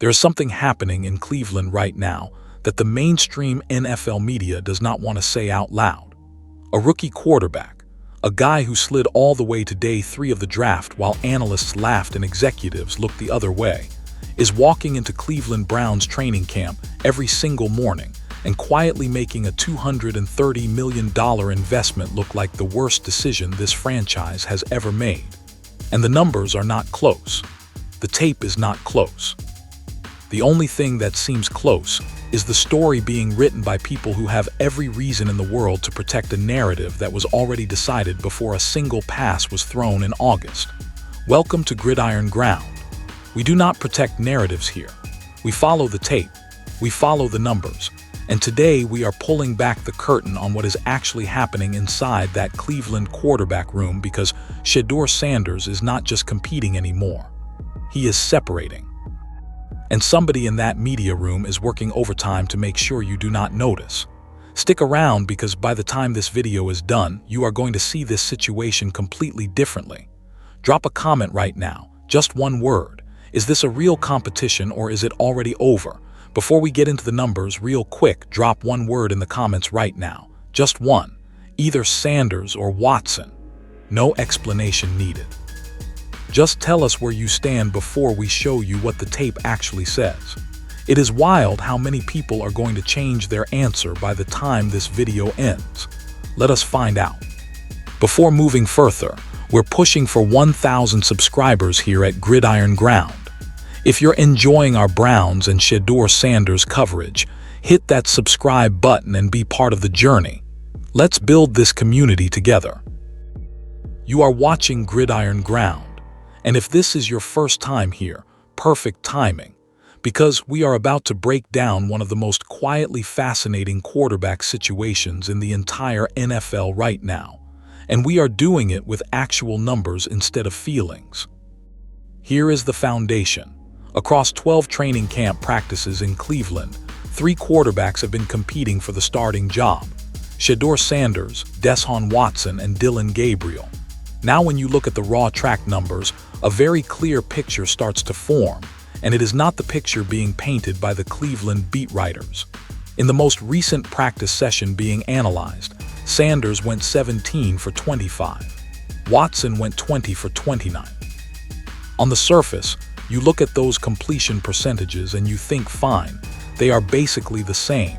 There is something happening in Cleveland right now that the mainstream NFL media does not want to say out loud. A rookie quarterback, a guy who slid all the way to day 3 of the draft while analysts laughed and executives looked the other way, is walking into Cleveland Browns training camp every single morning and quietly making a $230 million investment look like the worst decision this franchise has ever made. And the numbers are not close. The tape is not close. The only thing that seems close is the story being written by people who have every reason in the world to protect a narrative that was already decided before a single pass was thrown in August. Welcome to Gridiron Ground. We do not protect narratives here. We follow the tape. We follow the numbers. And today we are pulling back the curtain on what is actually happening inside that Cleveland quarterback room, because Shedeur Sanders is not just competing anymore. He is separating. And somebody in that media room is working overtime to make sure you do not notice. Stick around, because by the time this video is done, you are going to see this situation completely differently. Drop a comment right now, just one word. Is this a real competition or is it already over? Before we get into the numbers, real quick, drop one word in the comments right now. Just one. Either Sanders or Watson. No explanation needed. Just tell us where you stand before we show you what the tape actually says. It is wild how many people are going to change their answer by the time this video ends. Let us find out. Before moving further, we're pushing for 1,000 subscribers here at Gridiron Ground. If you're enjoying our Browns and Shedeur Sanders coverage, hit that subscribe button and be part of the journey. Let's build this community together. You are watching Gridiron Ground. And if this is your first time here, perfect timing, because we are about to break down one of the most quietly fascinating quarterback situations in the entire NFL right now, and we are doing it with actual numbers instead of feelings. Here is the foundation. Across 12 training camp practices in Cleveland, 3 quarterbacks have been competing for the starting job: Shedeur Sanders, Deshaun Watson, and Dillon Gabriel. Now when you look at the raw track numbers, a very clear picture starts to form, and it is not the picture being painted by the Cleveland beat writers. In the most recent practice session being analyzed, Sanders went 17 for 25. Watson went 20 for 29. On the surface, you look at those completion percentages and you think, fine, they are basically the same.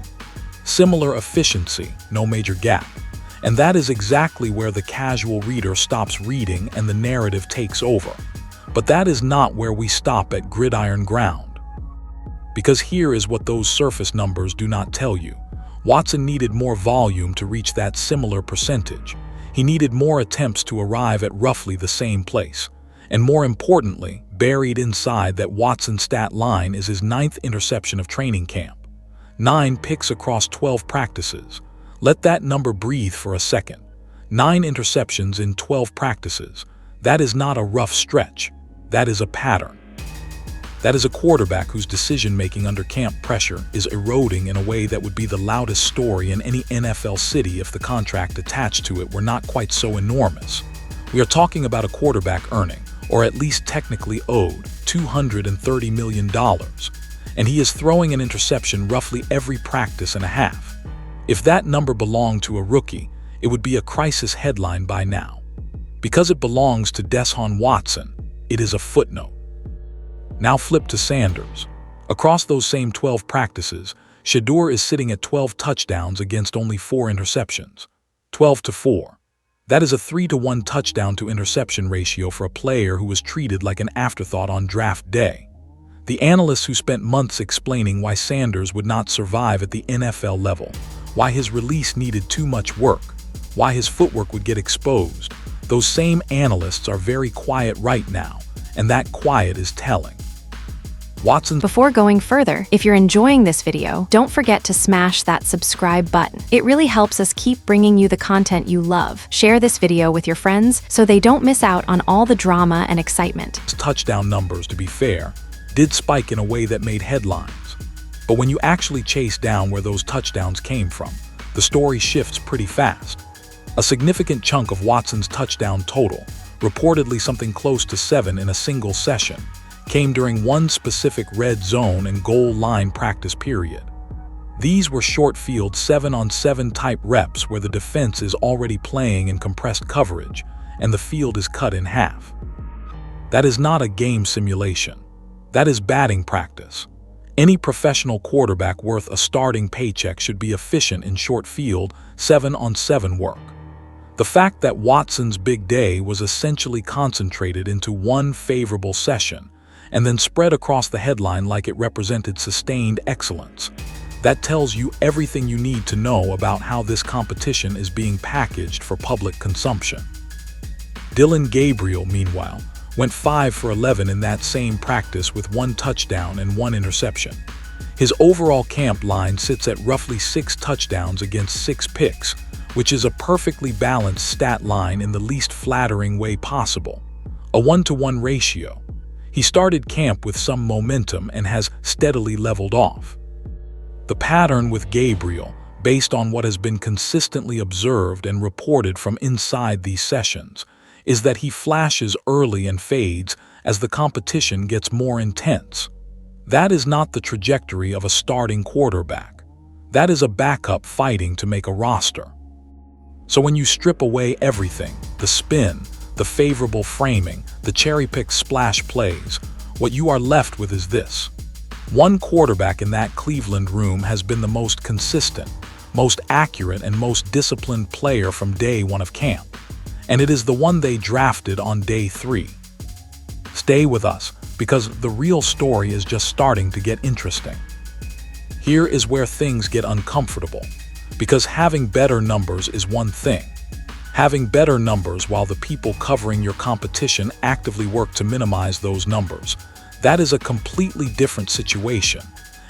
Similar efficiency, no major gap. And that is exactly where the casual reader stops reading and the narrative takes over. But that is not where we stop at Gridiron Ground. Because here is what those surface numbers do not tell you. Watson needed more volume to reach that similar percentage. He needed more attempts to arrive at roughly the same place. And more importantly, buried inside that Watson stat line is his 9th interception of training camp. 9 picks across 12 practices. Let that number breathe for a second. 9 interceptions in 12 practices. That is not a rough stretch. That is a pattern. That is a quarterback whose decision-making under camp pressure is eroding in a way that would be the loudest story in any NFL city if the contract attached to it were not quite so enormous. We are talking about a quarterback earning, or at least technically owed, $230 million. And he is throwing an interception roughly every practice and a half. If that number belonged to a rookie, it would be a crisis headline by now. Because it belongs to Deshaun Watson, it is a footnote. Now flip to Sanders. Across those same 12 practices, Shedeur is sitting at 12 touchdowns against only 4 interceptions. 12-4. That is a 3-to-1 touchdown to interception ratio for a player who was treated like an afterthought on draft day. The analysts who spent months explaining why Sanders would not survive at the NFL level, why his release needed too much work, why his footwork would get exposed, those same analysts are very quiet right now, and that quiet is telling. Watson. Before going further, if you're enjoying this video, don't forget to smash that subscribe button. It really helps us keep bringing you the content you love. Share this video with your friends so they don't miss out on all the drama and excitement. Touchdown numbers, to be fair, did spike in a way that made headlines. But when you actually chase down where those touchdowns came from, the story shifts pretty fast. A significant chunk of Watson's touchdown total, reportedly something close to 7 in a single session, came during one specific red zone and goal line practice period. These were short field 7-on-7 type reps where the defense is already playing in compressed coverage and the field is cut in half. That is not a game simulation. That is batting practice. Any professional quarterback worth a starting paycheck should be efficient in short field 7-on-7 work. The fact that Watson's big day was essentially concentrated into one favorable session and then spread across the headline like it represented sustained excellence, that tells you everything you need to know about how this competition is being packaged for public consumption. Dillon Gabriel, meanwhile, went 5 for 11 in that same practice with 1 touchdown and 1 interception. His overall camp line sits at roughly 6 touchdowns against 6 picks, which is a perfectly balanced stat line in the least flattering way possible, a 1-to-1 ratio. He started camp with some momentum and has steadily leveled off. The pattern with Gabriel, based on what has been consistently observed and reported from inside these sessions, is that he flashes early and fades as the competition gets more intense. That is not the trajectory of a starting quarterback. That is a backup fighting to make a roster. So when you strip away everything, the spin, the favorable framing, the cherry-picked splash plays, what you are left with is this. One quarterback in that Cleveland room has been the most consistent, most accurate, and most disciplined player from day one of camp. And it is the one they drafted on day 3. Stay with us, because the real story is just starting to get interesting. Here is where things get uncomfortable, because having better numbers is one thing. Having better numbers while the people covering your competition actively work to minimize those numbers, that is a completely different situation.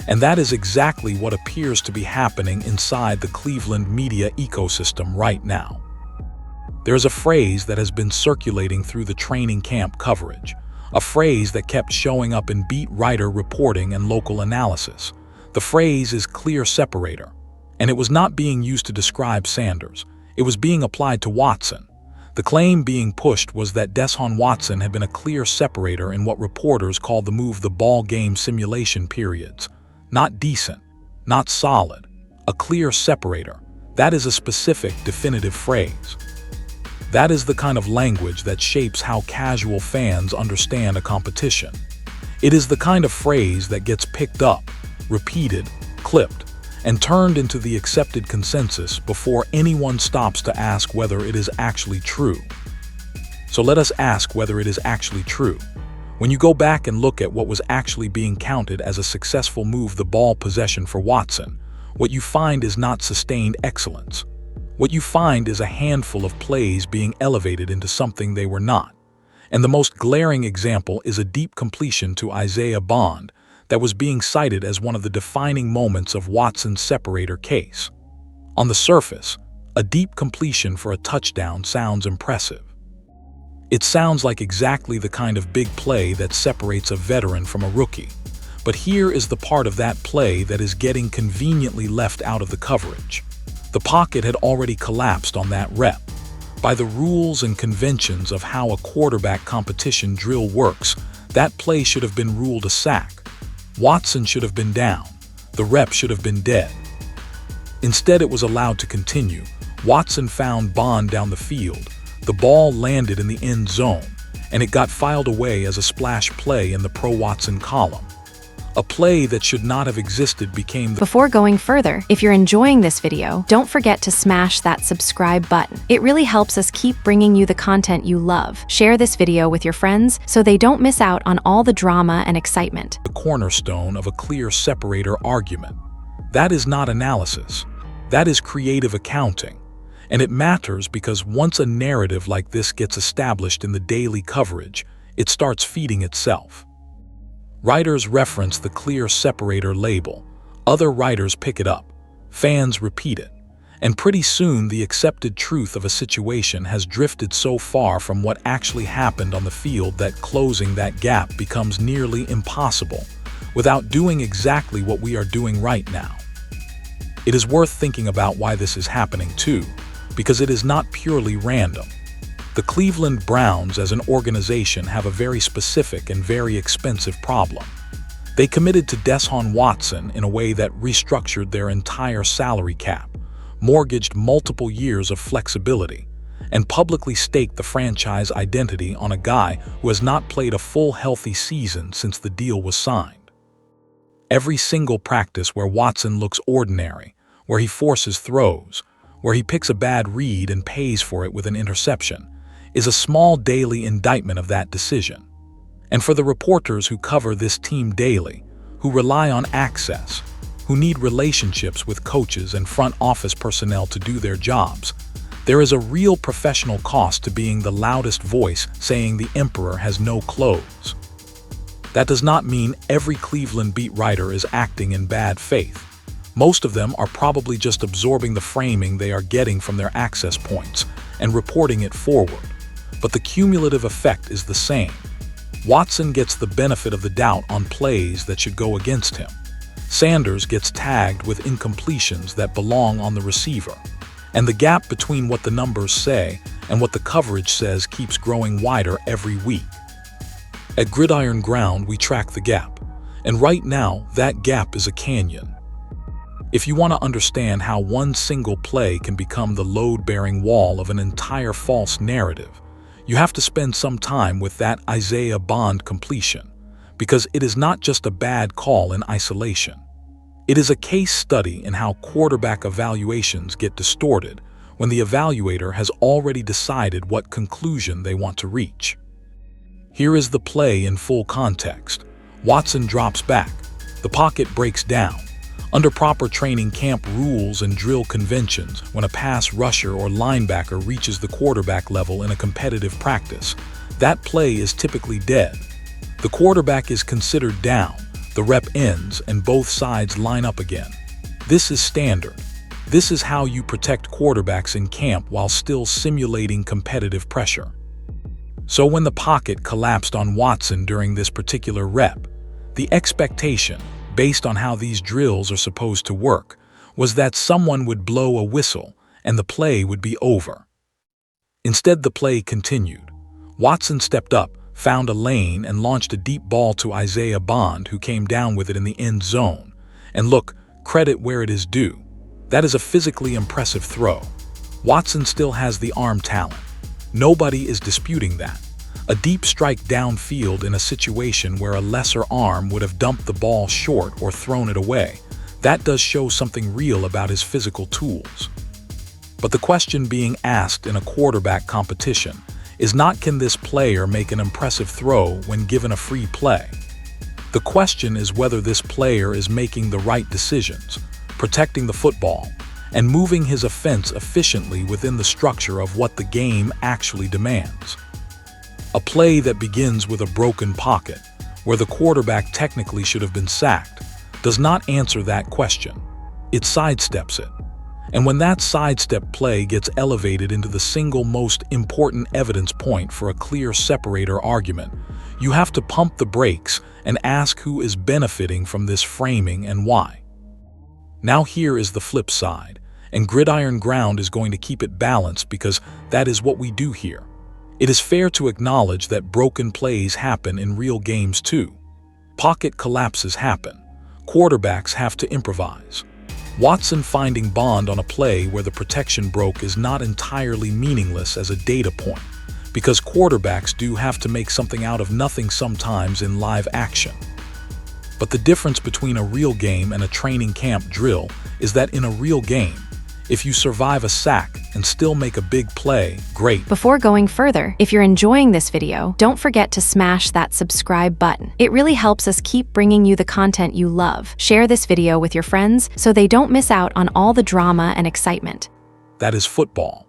And that is exactly what appears to be happening inside the Cleveland media ecosystem right now. There is a phrase that has been circulating through the training camp coverage, a phrase that kept showing up in beat writer reporting and local analysis. The phrase is clear separator, and it was not being used to describe Sanders. It was being applied to Watson. The claim being pushed was that Deshaun Watson had been a clear separator in what reporters called the move the ball game simulation periods. Not decent, not solid, a clear separator. That is a specific, definitive phrase. That is the kind of language that shapes how casual fans understand a competition. It is the kind of phrase that gets picked up, repeated, clipped, and turned into the accepted consensus before anyone stops to ask whether it is actually true. So let us ask whether it is actually true. When you go back and look at what was actually being counted as a successful move the ball possession for Watson, what you find is not sustained excellence. What you find is a handful of plays being elevated into something they were not. And the most glaring example is a deep completion to Isaiah Bond that was being cited as one of the defining moments of Watson's separator case. On the surface, a deep completion for a touchdown sounds impressive. It sounds like exactly the kind of big play that separates a veteran from a rookie. But here is the part of that play that is getting conveniently left out of the coverage. The pocket had already collapsed on that rep. By the rules and conventions of how a quarterback competition drill works, that play should have been ruled a sack. Watson should have been down. The rep should have been dead. Instead, it was allowed to continue. Watson found Bond down the field. The ball landed in the end zone, and it got filed away as a splash play in the Pro Watson column. A play that should not have existed became the... Before going further, if you're enjoying this video, don't forget to smash that subscribe button. It really helps us keep bringing you the content you love. Share this video with your friends so they don't miss out on all the drama and excitement. The cornerstone of a clear separator argument. That is not analysis. That is creative accounting. And it matters because once a narrative like this gets established in the daily coverage, it starts feeding itself. Writers reference the clear separator label. Other writers pick it up. Fans repeat it. And pretty soon the accepted truth of a situation has drifted so far from what actually happened on the field that closing that gap becomes nearly impossible without doing exactly what we are doing right now. It is worth thinking about why this is happening too, because it is not purely random. The Cleveland Browns as an organization have a very specific and very expensive problem. They committed to Deshaun Watson in a way that restructured their entire salary cap, mortgaged multiple years of flexibility, and publicly staked the franchise identity on a guy who has not played a full healthy season since the deal was signed. Every single practice where Watson looks ordinary, where he forces throws, where he picks a bad read and pays for it with an interception, is a small daily indictment of that decision. And for the reporters who cover this team daily, who rely on access, who need relationships with coaches and front office personnel to do their jobs, there is a real professional cost to being the loudest voice saying the emperor has no clothes. That does not mean every Cleveland beat writer is acting in bad faith. Most of them are probably just absorbing the framing they are getting from their access points and reporting it forward. But the cumulative effect is the same. Watson gets the benefit of the doubt on plays that should go against him. Sanders gets tagged with incompletions that belong on the receiver. And the gap between what the numbers say and what the coverage says keeps growing wider every week. At Gridiron Ground, we track the gap. And right now, that gap is a canyon. If you want to understand how one single play can become the load-bearing wall of an entire false narrative, you have to spend some time with that Isaiah Bond completion, because it is not just a bad call in isolation. It is a case study in how quarterback evaluations get distorted when the evaluator has already decided what conclusion they want to reach. Here is the play in full context. Watson drops back. The pocket breaks down. Under proper training camp rules and drill conventions, when a pass rusher or linebacker reaches the quarterback level in a competitive practice, that play is typically dead. The quarterback is considered down, the rep ends, and both sides line up again. This is standard. This is how you protect quarterbacks in camp while still simulating competitive pressure. So when the pocket collapsed on Watson during this particular rep, the expectation, based on how these drills are supposed to work, was that someone would blow a whistle and the play would be over. Instead, the play continued. Watson stepped up, found a lane, and launched a deep ball to Isaiah Bond, who came down with it in the end zone. And look, credit where it is due. That is a physically impressive throw. Watson still has the arm talent. Nobody is disputing that. A deep strike downfield in a situation where a lesser arm would have dumped the ball short or thrown it away, that does show something real about his physical tools. But the question being asked in a quarterback competition is not, can this player make an impressive throw when given a free play? The question is whether this player is making the right decisions, protecting the football, and moving his offense efficiently within the structure of what the game actually demands. A play that begins with a broken pocket, where the quarterback technically should have been sacked, does not answer that question. It sidesteps it. And when that sidestep play gets elevated into the single most important evidence point for a clear separator argument, you have to pump the brakes and ask who is benefiting from this framing and why. Now here is the flip side, and Gridiron Ground is going to keep it balanced because that is what we do here. It is fair to acknowledge that broken plays happen in real games too. Pocket collapses happen. Quarterbacks have to improvise. Watson finding Bond on a play where the protection broke is not entirely meaningless as a data point, because quarterbacks do have to make something out of nothing sometimes in live action. But the difference between a real game and a training camp drill is that in a real game, if you survive a sack and still make a big play, great. Before going further, if you're enjoying this video, don't forget to smash that subscribe button. It really helps us keep bringing you the content you love. Share this video with your friends so they don't miss out on all the drama and excitement. That is football.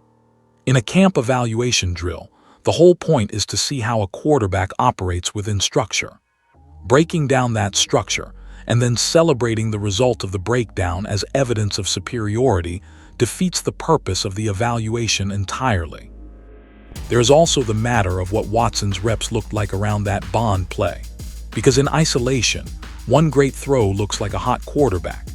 In a camp evaluation drill, the whole point is to see how a quarterback operates within structure. Breaking down that structure and then celebrating the result of the breakdown as evidence of superiority defeats the purpose of the evaluation entirely. There is also the matter of what Watson's reps looked like around that Bond play, because in isolation, one great throw looks like a hot quarterback.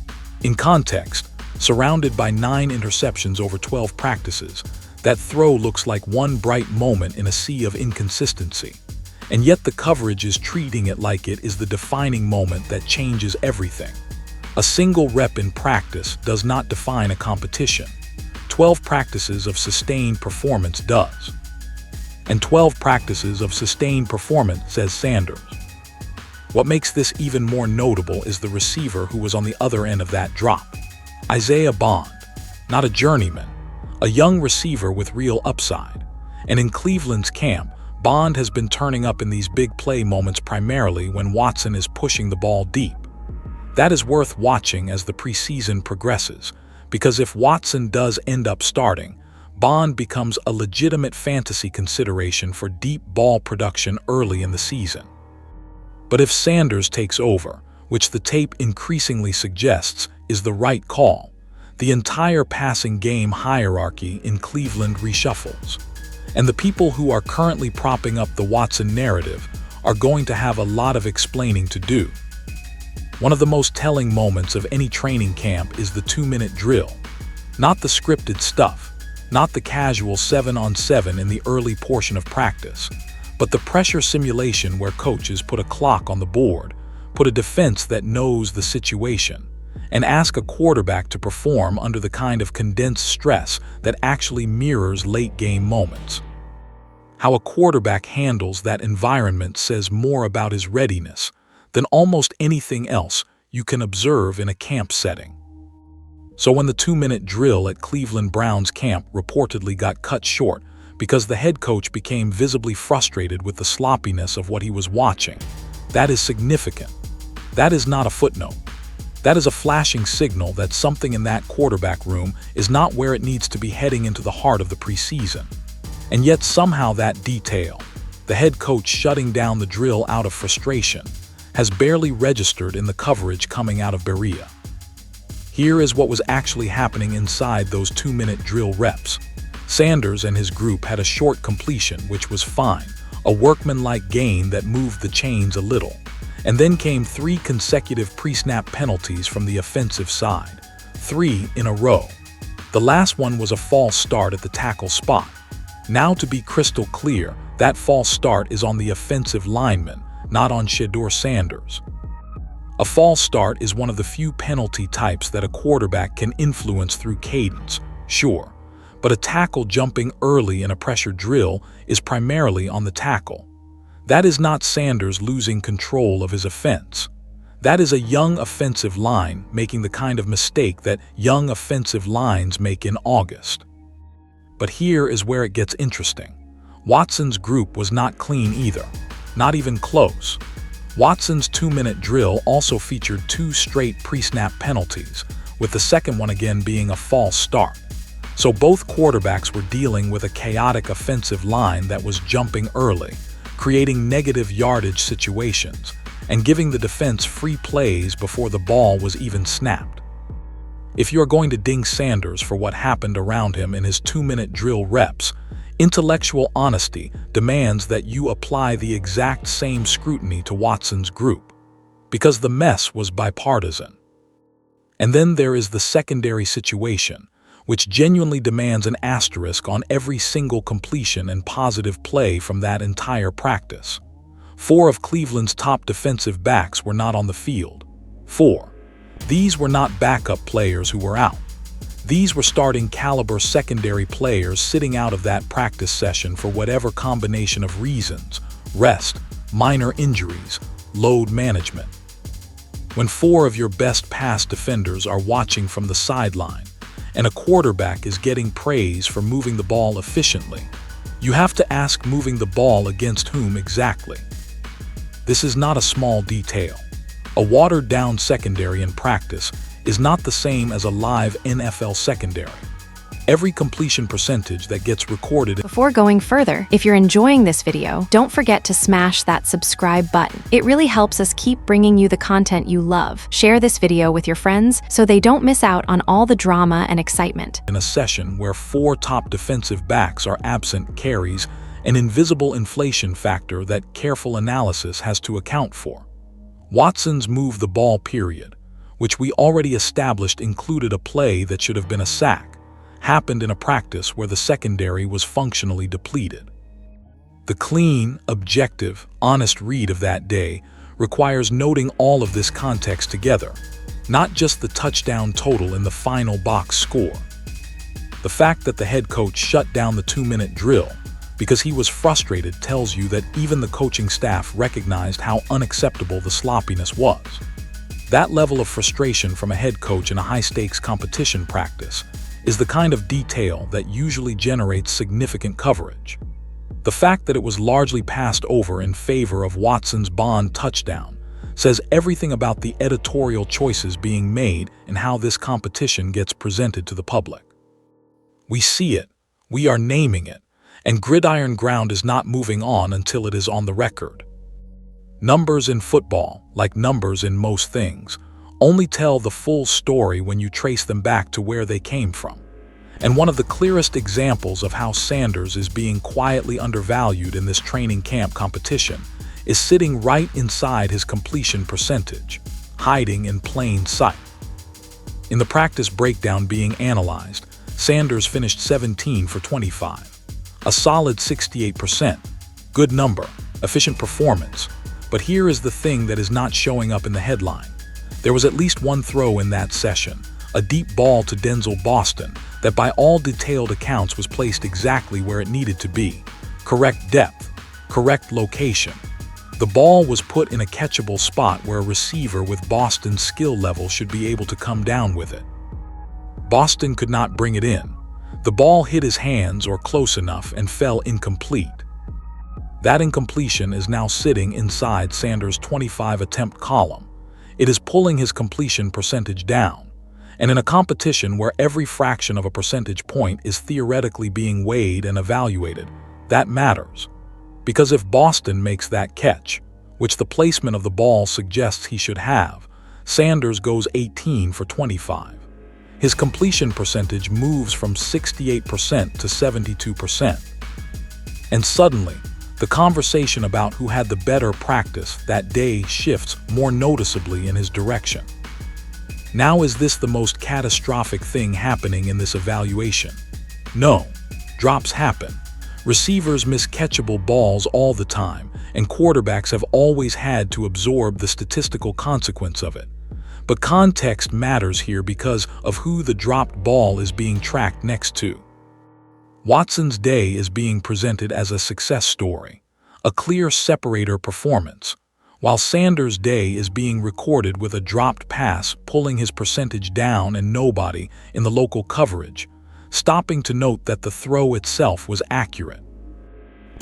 In context, surrounded by 9 interceptions over 12 practices, That throw looks like one bright moment in a sea of inconsistency, and yet the coverage is treating it like it is the defining moment that changes everything. A single rep in practice does not define a competition. 12 practices of sustained performance does. And 12 practices of sustained performance, says Sanders. What makes this even more notable is the receiver who was on the other end of that drop. Isaiah Bond, not a journeyman, a young receiver with real upside. And in Cleveland's camp, Bond has been turning up in these big play moments primarily when Watson is pushing the ball deep. That is worth watching as the preseason progresses, because if Watson does end up starting, Bond becomes a legitimate fantasy consideration for deep ball production early in the season. But if Sanders takes over, which the tape increasingly suggests is the right call, the entire passing game hierarchy in Cleveland reshuffles. And the people who are currently propping up the Watson narrative are going to have a lot of explaining to do. One of the most telling moments of any training camp is the 2-minute drill. Not the scripted stuff, not the casual 7-on-7 in the early portion of practice, but the pressure simulation where coaches put a clock on the board, put a defense that knows the situation, and ask a quarterback to perform under the kind of condensed stress that actually mirrors late-game moments. How a quarterback handles that environment says more about his readiness than almost anything else you can observe in a camp setting. So when the 2-minute drill at Cleveland Browns camp reportedly got cut short because the head coach became visibly frustrated with the sloppiness of what he was watching, that is significant. That is not a footnote. That is a flashing signal that something in that quarterback room is not where it needs to be heading into the heart of the preseason. And yet somehow that detail, the head coach shutting down the drill out of frustration, has barely registered in the coverage coming out of Berea. Here is what was actually happening inside those 2-minute drill reps. Sanders and his group had a short completion, which was fine, a workmanlike gain that moved the chains a little. And then came 3 consecutive pre-snap penalties from the offensive side, 3 in a row. The last one was a false start at the tackle spot. Now, to be crystal clear, that false start is on the offensive lineman, not on Shedeur Sanders. A false start is one of the few penalty types that a quarterback can influence through cadence, sure, but a tackle jumping early in a pressure drill is primarily on the tackle. That is not Sanders losing control of his offense. That is a young offensive line making the kind of mistake that young offensive lines make in August. But here is where it gets interesting. Watson's group was not clean either, not even close. Watson's 2-minute drill also featured 2 straight pre-snap penalties, with the second one again being a false start. So both quarterbacks were dealing with a chaotic offensive line that was jumping early, creating negative yardage situations, and giving the defense free plays before the ball was even snapped. If you are going to ding Sanders for what happened around him in his 2-minute drill reps, intellectual honesty demands that you apply the exact same scrutiny to Watson's group, because the mess was bipartisan. And then there is the secondary situation, which genuinely demands an asterisk on every single completion and positive play from that entire practice. 4 of Cleveland's top defensive backs were not on the field. 4. These were not backup players who were out. These were starting caliber secondary players sitting out of that practice session for whatever combination of reasons: rest, minor injuries, load management. When 4 of your best pass defenders are watching from the sideline, and a quarterback is getting praise for moving the ball efficiently, you have to ask, moving the ball against whom exactly? This is not a small detail. A watered-down secondary in practice is not the same as a live NFL secondary. Every completion percentage that gets recorded. Before going further, if you're enjoying this video, don't forget to smash that subscribe button. It really helps us keep bringing you the content you love. Share this video with your friends so they don't miss out on all the drama and excitement. In a session where 4 top defensive backs are absent carries an invisible inflation factor that careful analysis has to account for. Watson's move the ball period, which we already established included a play that should have been a sack, happened in a practice where the secondary was functionally depleted. The clean, objective, honest read of that day requires noting all of this context together, not just the touchdown total in the final box score. The fact that the head coach shut down the 2-minute drill because he was frustrated tells you that even the coaching staff recognized how unacceptable the sloppiness was. That level of frustration from a head coach in a high-stakes competition practice is the kind of detail that usually generates significant coverage. The fact that it was largely passed over in favor of Watson's Bond touchdown says everything about the editorial choices being made and how this competition gets presented to the public. We see it, we are naming it, and Gridiron ground is not moving on until it is on the record. Numbers in football, like numbers in most things, only tell the full story when you trace them back to where they came from. And one of the clearest examples of how Sanders is being quietly undervalued in this training camp competition is sitting right inside his completion percentage, hiding in plain sight. In the practice breakdown being analyzed, Sanders finished 17 for 25. A solid 68%. Good number, efficient performance. But here is the thing that is not showing up in the headline. There was at least one throw in that session, a deep ball to Denzel Boston that by all detailed accounts was placed exactly where it needed to be. Correct depth, correct location. The ball was put in a catchable spot where a receiver with Boston's skill level should be able to come down with it. Boston could not bring it in. The ball hit his hands or close enough and fell incomplete. That incompletion is now sitting inside Sanders' 25 attempt column. It is pulling his completion percentage down. And in a competition where every fraction of a percentage point is theoretically being weighed and evaluated, that matters. Because if Boston makes that catch, which the placement of the ball suggests he should have, Sanders goes 18 for 25. His completion percentage moves from 68% to 72%. And suddenly, the conversation about who had the better practice that day shifts more noticeably in his direction. Now, is this the most catastrophic thing happening in this evaluation? No. Drops happen. Receivers miss catchable balls all the time, and quarterbacks have always had to absorb the statistical consequence of it. But context matters here because of who the dropped ball is being tracked next to. Watson's day is being presented as a success story, a clear separator performance, while Sanders' day is being recorded with a dropped pass pulling his percentage down and nobody in the local coverage, stopping to note that the throw itself was accurate.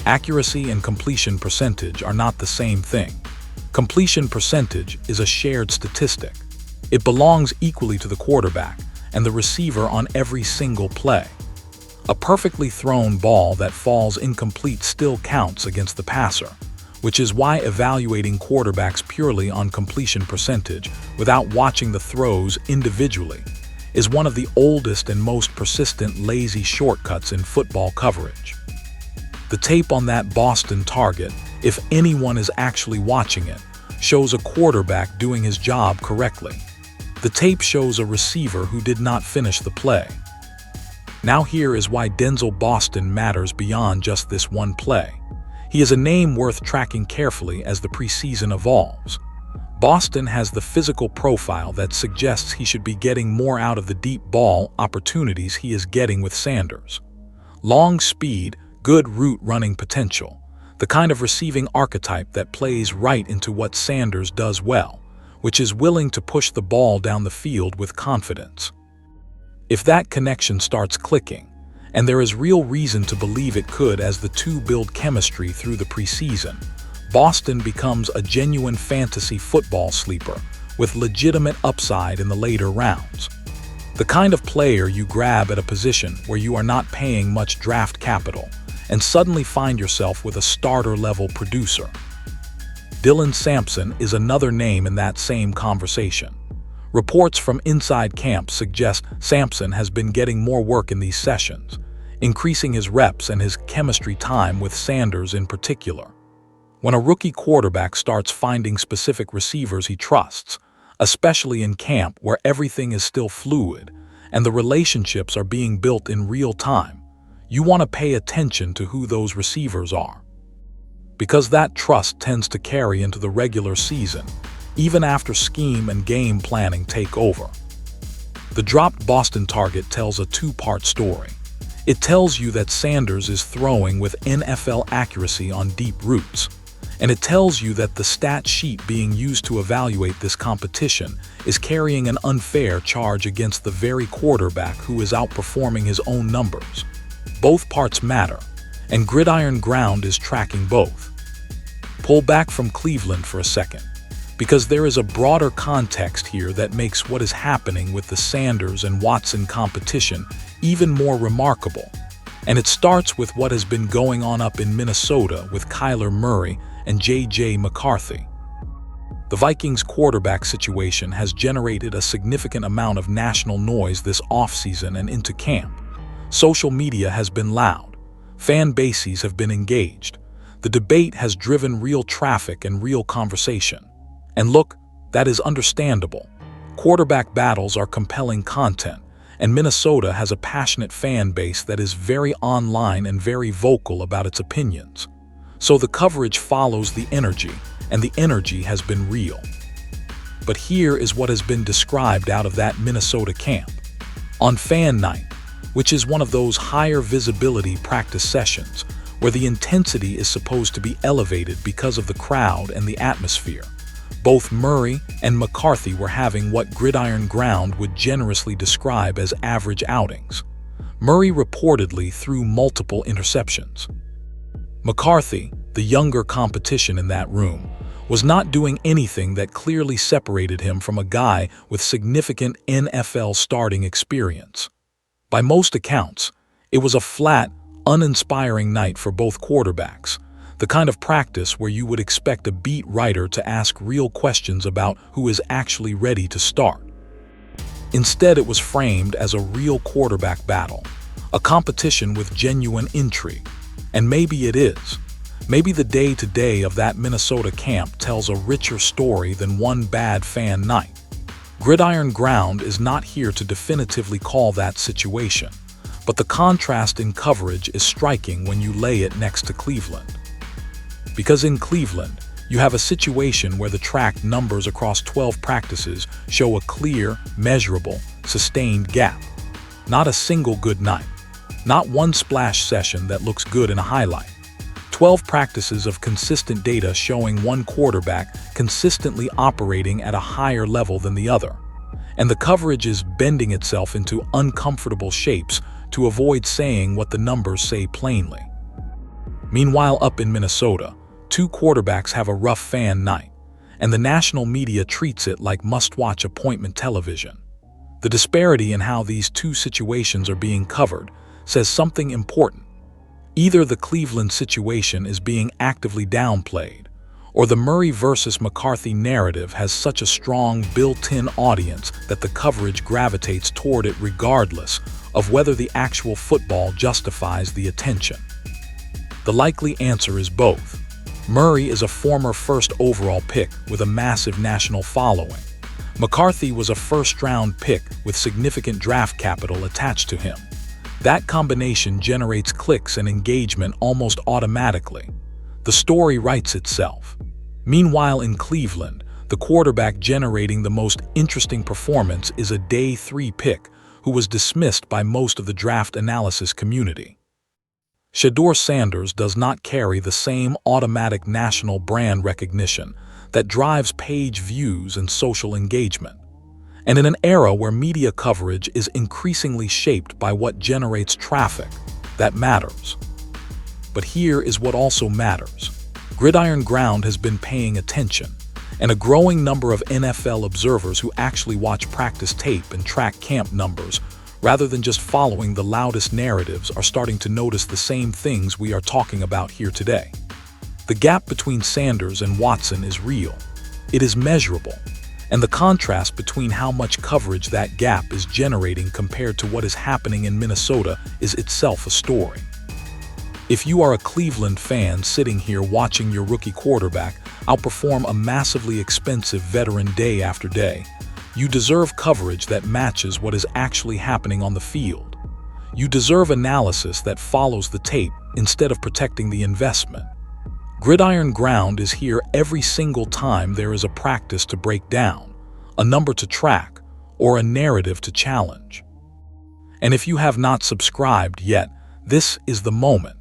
Accuracy and completion percentage are not the same thing. Completion percentage is a shared statistic. It belongs equally to the quarterback and the receiver on every single play. A perfectly thrown ball that falls incomplete still counts against the passer, which is why evaluating quarterbacks purely on completion percentage without watching the throws individually is one of the oldest and most persistent lazy shortcuts in football coverage. The tape on that Boston target, if anyone is actually watching it, shows a quarterback doing his job correctly. The tape shows a receiver who did not finish the play. Now here is why Denzel Boston matters beyond just this one play. He is a name worth tracking carefully as the preseason evolves. Boston has the physical profile that suggests he should be getting more out of the deep ball opportunities he is getting with Sanders. Long speed, good route running potential, the kind of receiving archetype that plays right into what Sanders does well, which is willing to push the ball down the field with confidence. If that connection starts clicking, and there is real reason to believe it could as the two build chemistry through the preseason, Boston becomes a genuine fantasy football sleeper with legitimate upside in the later rounds. The kind of player you grab at a position where you are not paying much draft capital and suddenly find yourself with a starter-level producer. Dylan Sampson is another name in that same conversation. Reports from inside camp suggest Sampson has been getting more work in these sessions, increasing his reps and his chemistry time with Sanders in particular. When a rookie quarterback starts finding specific receivers he trusts, especially in camp where everything is still fluid, and the relationships are being built in real time, you want to pay attention to who those receivers are. Because that trust tends to carry into the regular season, even after scheme and game planning take over. The dropped Boston target tells a two-part story. It tells you that Sanders is throwing with NFL accuracy on deep routes, and it tells you that the stat sheet being used to evaluate this competition is carrying an unfair charge against the very quarterback who is outperforming his own numbers. Both parts matter, and Gridiron Ground is tracking both. Pull back from Cleveland for a second, because there is a broader context here that makes what is happening with the Sanders and Watson competition even more remarkable. And it starts with what has been going on up in Minnesota with Kyler Murray and J.J. McCarthy. The Vikings quarterback situation has generated a significant amount of national noise this offseason and into camp. Social media has been loud. Fan bases have been engaged. The debate has driven real traffic and real conversation. And look, that is understandable. Quarterback battles are compelling content, and Minnesota has a passionate fan base that is very online and very vocal about its opinions. So the coverage follows the energy, and the energy has been real. But here is what has been described out of that Minnesota camp. On fan night, which is one of those higher visibility practice sessions where the intensity is supposed to be elevated because of the crowd and the atmosphere, both Murray and McCarthy were having what Gridiron Ground would generously describe as average outings. Murray reportedly threw multiple interceptions. McCarthy, the younger competition in that room, was not doing anything that clearly separated him from a guy with significant NFL starting experience. By most accounts, it was a flat, uninspiring night for both quarterbacks, the kind of practice where you would expect a beat writer to ask real questions about who is actually ready to start. Instead, it was framed as a real quarterback battle, a competition with genuine intrigue. And maybe it is. Maybe the day-to-day of that Minnesota camp tells a richer story than one bad fan night. Gridiron Ground is not here to definitively call that situation, but the contrast in coverage is striking when you lay it next to Cleveland. Because in Cleveland, you have a situation where the tracked numbers across 12 practices show a clear, measurable, sustained gap. Not a single good night. Not one splash session that looks good in a highlight. 12 practices of consistent data showing one quarterback consistently operating at a higher level than the other. And the coverage is bending itself into uncomfortable shapes to avoid saying what the numbers say plainly. Meanwhile, up in Minnesota, two quarterbacks have a rough fan night, and the national media treats it like must-watch appointment television. The disparity in how these two situations are being covered says something important. Either the Cleveland situation is being actively downplayed, or the Murray versus McCarthy narrative has such a strong built-in audience that the coverage gravitates toward it regardless of whether the actual football justifies the attention. The likely answer is both. Murray is a former first overall pick with a massive national following. McCarthy was a first-round pick with significant draft capital attached to him. That combination generates clicks and engagement almost automatically. The story writes itself. Meanwhile, in Cleveland, the quarterback generating the most interesting performance is a day 3 pick who was dismissed by most of the draft analysis community. Shedeur Sanders does not carry the same automatic national brand recognition that drives page views and social engagement. And in an era where media coverage is increasingly shaped by what generates traffic, that matters. But here is what also matters. Gridiron Ground has been paying attention, and a growing number of NFL observers who actually watch practice tape and track camp numbers, rather than just following the loudest narratives, are starting to notice the same things we are talking about here today. The gap between Sanders and Watson is real. It is measurable. And the contrast between how much coverage that gap is generating compared to what is happening in Minnesota is itself a story. If you are a Cleveland fan sitting here watching your rookie quarterback outperform a massively expensive veteran day after day, You deserve coverage that matches what is actually happening on the field. You deserve analysis that follows the tape instead of protecting the investment. Gridiron Ground is here every single time there is a practice to break down, a number to track, or a narrative to challenge. And if you have not subscribed yet, this is the moment,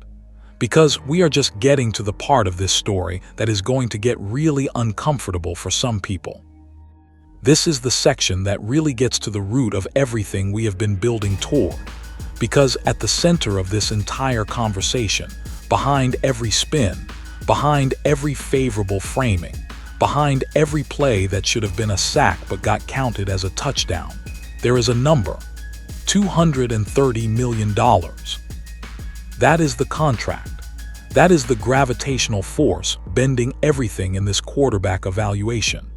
because we are just getting to the part of this story that is going to get really uncomfortable for some people. This is the section that really gets to the root of everything we have been building toward, because at the center of this entire conversation, behind every spin, behind every favorable framing, behind every play that should have been a sack but got counted as a touchdown, there is a number: $230 million. That is the contract. That is the gravitational force bending everything in this quarterback evaluation.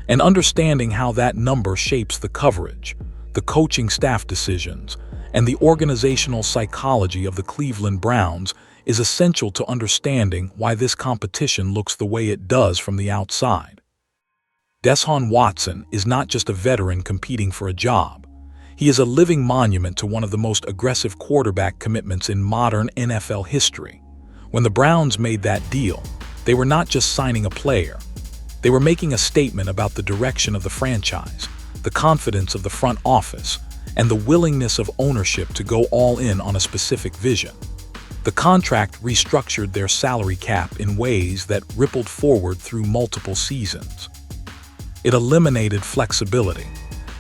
And understanding how that number shapes the coverage, the coaching staff decisions, and the organizational psychology of the Cleveland Browns is essential to understanding why this competition looks the way it does from the outside. Deshaun Watson is not just a veteran competing for a job. He is a living monument to one of the most aggressive quarterback commitments in modern NFL history. When the Browns made that deal, they were not just signing a player. They were making a statement about the direction of the franchise, the confidence of the front office, and the willingness of ownership to go all in on a specific vision. The contract restructured their salary cap in ways that rippled forward through multiple seasons. It eliminated flexibility.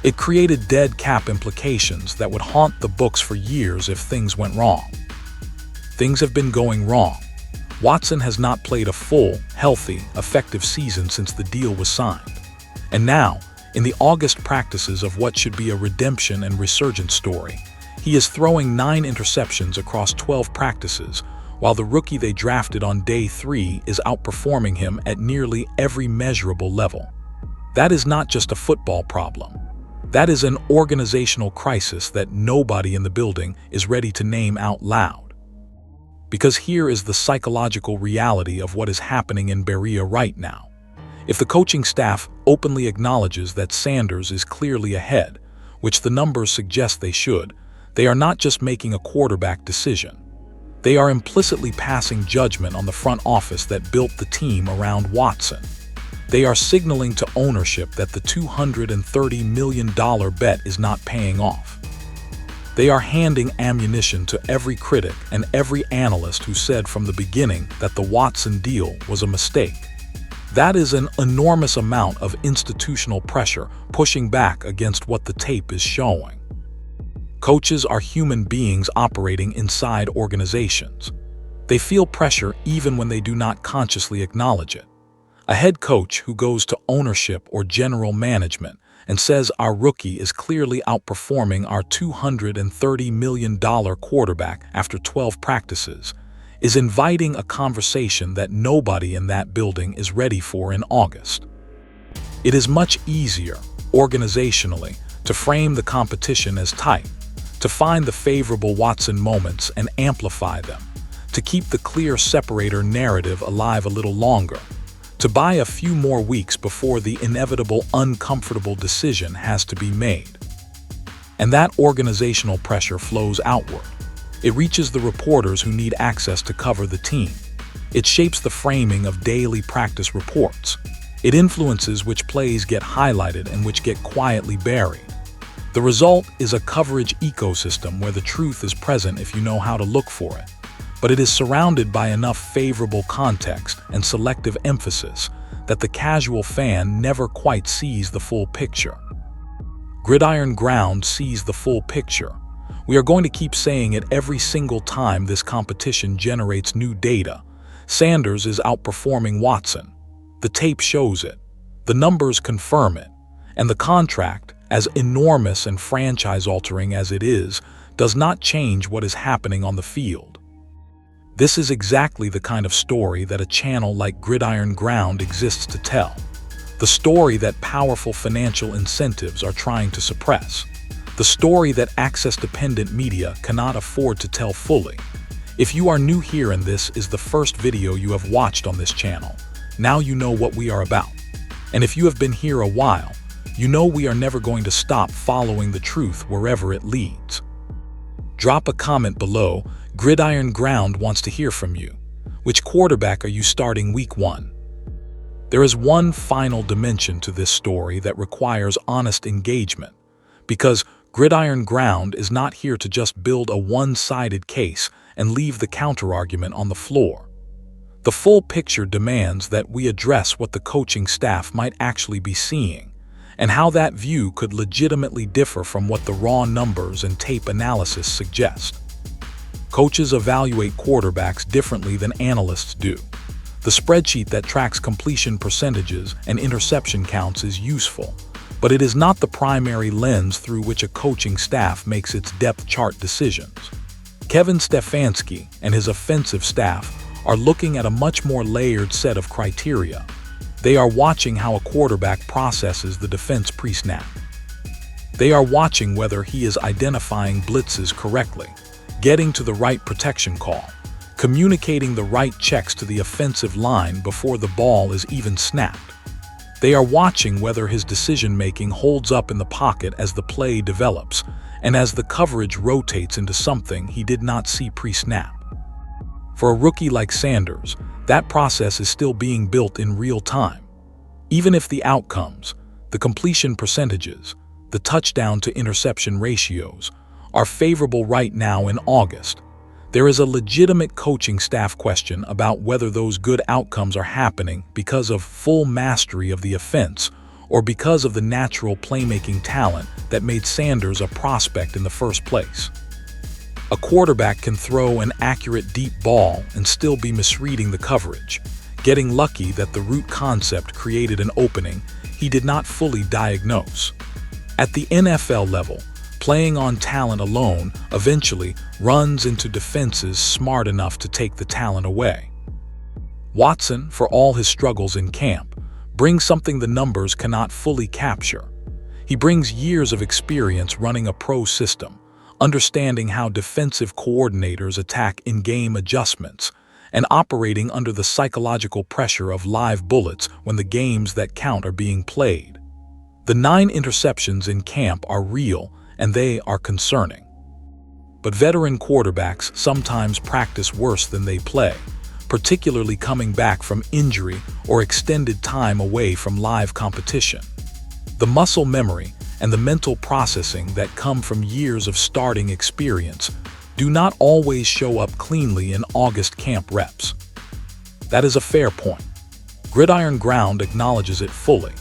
It created dead cap implications that would haunt the books for years if things went wrong. Things have been going wrong. Watson has not played a full, healthy, effective season since the deal was signed. And now, in the August practices of what should be a redemption and resurgence story, he is throwing 9 interceptions across 12 practices, while the rookie they drafted on day 3 is outperforming him at nearly every measurable level. That is not just a football problem. That is an organizational crisis that nobody in the building is ready to name out loud. Because here is the psychological reality of what is happening in Berea right now. If the coaching staff openly acknowledges that Sanders is clearly ahead, which the numbers suggest they should, they are not just making a quarterback decision. They are implicitly passing judgment on the front office that built the team around Watson. They are signaling to ownership that the $230 million bet is not paying off. They are handing ammunition to every critic and every analyst who said from the beginning that the Watson deal was a mistake. That is an enormous amount of institutional pressure pushing back against what the tape is showing. Coaches are human beings operating inside organizations. They feel pressure even when they do not consciously acknowledge it. A head coach who goes to ownership or general management and says our rookie is clearly outperforming our $230 million quarterback after 12 practices is inviting a conversation that nobody in that building is ready for in August. It is much easier, organizationally, to frame the competition as tight, to find the favorable Watson moments and amplify them, to keep the clear separator narrative alive a little longer, to buy a few more weeks before the inevitable uncomfortable decision has to be made. And that organizational pressure flows outward. It reaches the reporters who need access to cover the team. It shapes the framing of daily practice reports. It influences which plays get highlighted and which get quietly buried. The result is a coverage ecosystem where the truth is present if you know how to look for it. But it is surrounded by enough favorable context and selective emphasis that the casual fan never quite sees the full picture. Gridiron Ground sees the full picture. We are going to keep saying it every single time this competition generates new data. Sanders is outperforming Watson. The tape shows it. The numbers confirm it. And the contract, as enormous and franchise-altering as it is, does not change what is happening on the field. This is exactly the kind of story that a channel like Gridiron Ground exists to tell. The story that powerful financial incentives are trying to suppress. The story that access-dependent media cannot afford to tell fully. If you are new here and this is the first video you have watched on this channel, now you know what we are about. And if you have been here a while, you know we are never going to stop following the truth wherever it leads. Drop a comment below. Gridiron Ground wants to hear from you. Which quarterback are you starting week 1? There is one final dimension to this story that requires honest engagement, because Gridiron Ground is not here to just build a one-sided case and leave the counterargument on the floor. The full picture demands that we address what the coaching staff might actually be seeing, and how that view could legitimately differ from what the raw numbers and tape analysis suggest. Coaches evaluate quarterbacks differently than analysts do. The spreadsheet that tracks completion percentages and interception counts is useful, but it is not the primary lens through which a coaching staff makes its depth chart decisions. Kevin Stefanski and his offensive staff are looking at a much more layered set of criteria. They are watching how a quarterback processes the defense pre-snap. They are watching whether he is identifying blitzes correctly, getting to the right protection call, communicating the right checks to the offensive line before the ball is even snapped. They are watching whether his decision-making holds up in the pocket as the play develops and as the coverage rotates into something he did not see pre-snap. For a rookie like Sanders, that process is still being built in real time. Even if the outcomes, the completion percentages, the touchdown to interception ratios, are favorable right now in August, there is a legitimate coaching staff question about whether those good outcomes are happening because of full mastery of the offense or because of the natural playmaking talent that made Sanders a prospect in the first place. A quarterback can throw an accurate deep ball and still be misreading the coverage, getting lucky that the route concept created an opening he did not fully diagnose. At the NFL level, playing on talent alone eventually runs into defenses smart enough to take the talent away. Watson, for all his struggles in camp, brings something the numbers cannot fully capture. He brings years of experience running a pro system, understanding how defensive coordinators attack in-game adjustments, and operating under the psychological pressure of live bullets when the games that count are being played. The 9 interceptions in camp are real, and they are concerning. But veteran quarterbacks sometimes practice worse than they play, particularly coming back from injury or extended time away from live competition. The muscle memory and the mental processing that come from years of starting experience do not always show up cleanly in August camp reps. That is a fair point. Gridiron Ground acknowledges it fully.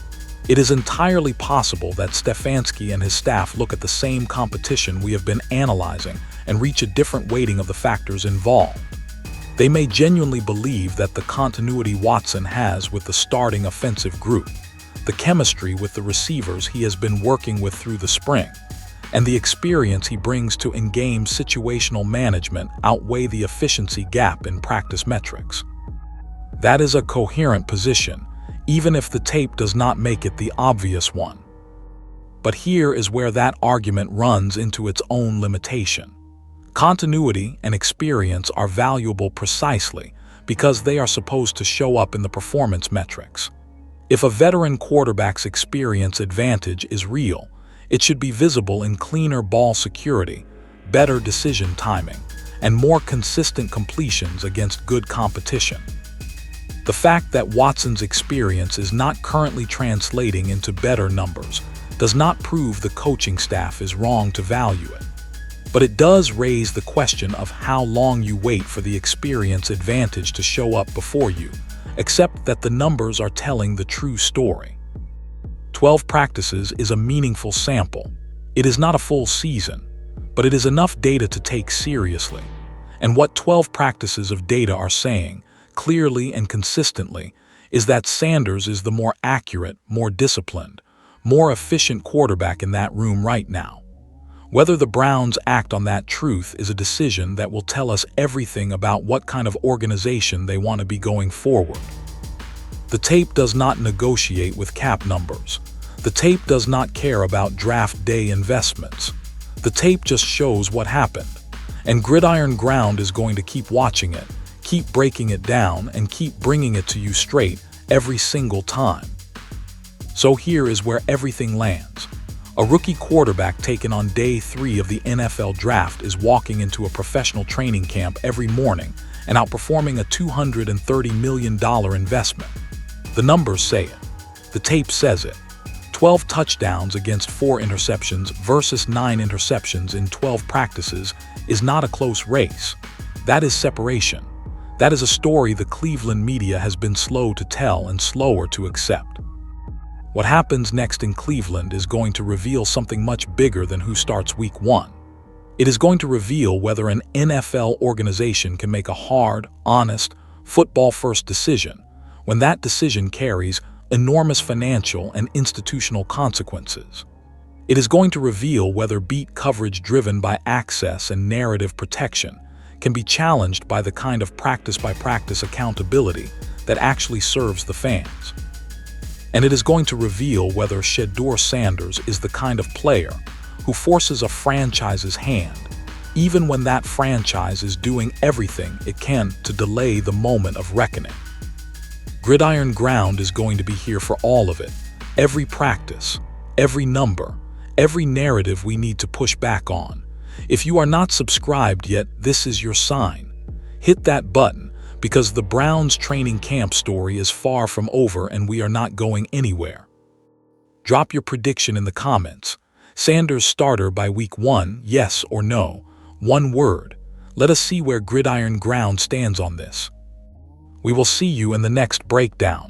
It is entirely possible that Stefanski and his staff look at the same competition we have been analyzing and reach a different weighting of the factors involved. They may genuinely believe that the continuity Watson has with the starting offensive group, the chemistry with the receivers he has been working with through the spring, and the experience he brings to in-game situational management outweigh the efficiency gap in practice metrics. That is a coherent position, even if the tape does not make it the obvious one. But here is where that argument runs into its own limitation. Continuity and experience are valuable precisely because they are supposed to show up in the performance metrics. If a veteran quarterback's experience advantage is real, it should be visible in cleaner ball security, better decision timing, and more consistent completions against good competition. The fact that Watson's experience is not currently translating into better numbers does not prove the coaching staff is wrong to value it. But it does raise the question of how long you wait for the experience advantage to show up before you, except that the numbers are telling the true story. 12 practices is a meaningful sample. It is not a full season, but it is enough data to take seriously. And what 12 practices of data are saying, clearly and consistently, is that Sanders is the more accurate, more disciplined, more efficient quarterback in that room right now. Whether the Browns act on that truth is a decision that will tell us everything about what kind of organization they want to be going forward. The tape does not negotiate with cap numbers. The tape does not care about draft day investments. The tape just shows what happened. And Gridiron Ground is going to keep watching it, keep breaking it down, and keep bringing it to you straight every single time. So here is where everything lands. A rookie quarterback taken on day 3 of the NFL draft is walking into a professional training camp every morning and outperforming a $230 million investment. The numbers say it. The tape says it. 12 touchdowns against 4 interceptions versus 9 interceptions in 12 practices is not a close race. That is separation. That is a story the Cleveland media has been slow to tell and slower to accept. What happens next in Cleveland is going to reveal something much bigger than who starts week 1. It is going to reveal whether an NFL organization can make a hard, honest, football-first decision when that decision carries enormous financial and institutional consequences. It is going to reveal whether beat coverage driven by access and narrative protection can be challenged by the kind of practice-by-practice accountability that actually serves the fans. And it is going to reveal whether Shedeur Sanders is the kind of player who forces a franchise's hand, even when that franchise is doing everything it can to delay the moment of reckoning. Gridiron Ground is going to be here for all of it, every practice, every number, every narrative we need to push back on. If you are not subscribed yet, this is your sign. Hit that button, because the Browns training camp story is far from over and we are not going anywhere. Drop your prediction in the comments. Sanders starter by week 1, yes or no? One word. Let us see where Gridiron Ground stands on this. We will see you in the next breakdown.